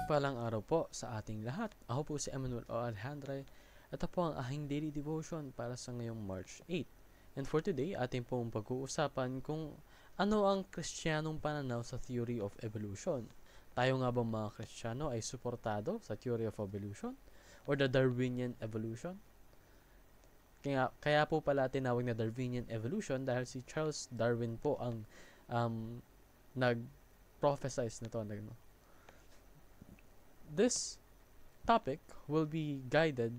Mapagpalang araw po sa ating lahat. Ako po si Emmanuel O. Alejandre. Ito po ang aking daily devotion para sa ngayong March 8. And for today, ating pong pag-uusapan kung ano ang Kristiyanong pananaw sa theory of evolution. Tayo nga bang mga Kristiyano ay suportado sa theory of evolution or the Darwinian evolution? Kaya po pala tinawag na Darwinian evolution dahil si Charles Darwin po ang nag-prophesize nito. This topic will be guided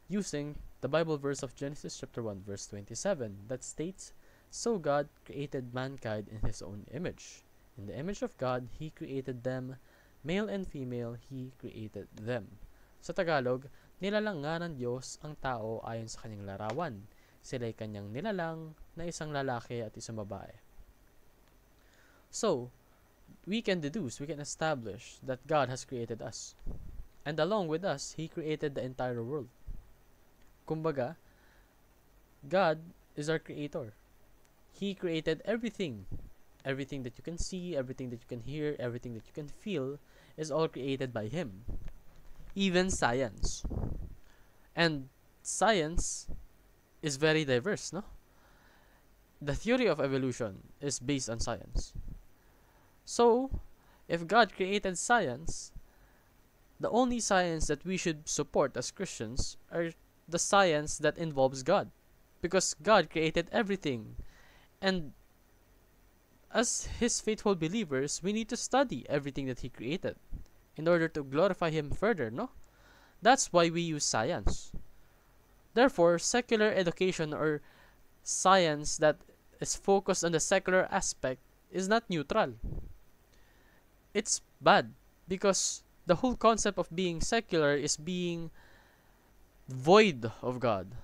using the Bible verse of Genesis chapter 1 verse 27 that states, "So God created mankind in His own image. In the image of God, He created them. Male and female, He created them." Sa Tagalog, nilalang nga ng Diyos ang tao ayon sa kanyang larawan. Sila'y kanyang nilalang na isang lalaki at isang babae. So, we can establish that God has created us. And along with us, He created the entire world. Kumbaga, God is our creator. He created everything. Everything that you can see, everything that you can hear, everything that you can feel is all created by Him. Even science. And science is very diverse, no? The theory of evolution is based on science. So, if God created science, the only science that we should support as Christians are the science that involves God. Because God created everything. And as His faithful believers, we need to study everything that He created in order to glorify Him further, no? That's why we use science. Therefore, secular education or science that is focused on the secular aspect is not neutral. It's bad because the whole concept of being secular is being void of God.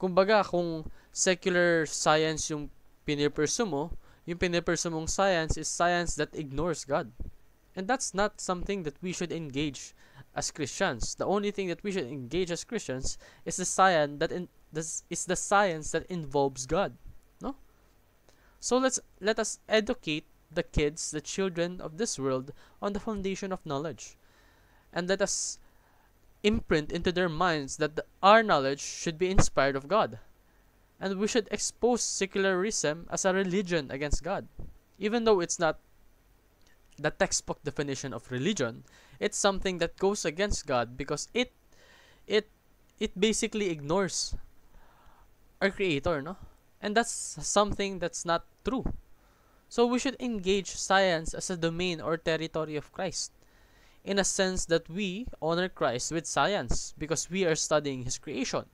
Kumbaga, kung secular science yung pinipursue mo, yung pinipursue mong science is science that ignores God. And that's not something that we should engage as Christians. The only thing that we should engage as Christians is the science that involves God. No? So let us educate the kids, the children of this world on the foundation of knowledge. And let us imprint into their minds that our knowledge should be inspired of God. And we should expose secularism as a religion against God. Even though it's not the textbook definition of religion, it's something that goes against God because it basically ignores our creator, no? And that's something that's not true. So we should engage science as a domain or territory of Christ, in a sense that we honor Christ with science because we are studying His creation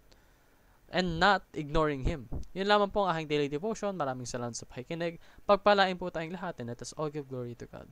and not ignoring Him. Yun lamang po ang aking daily devotion. Maraming salamat sa pakikinig. Pagpalain po tayong lahat and let us all give glory to God.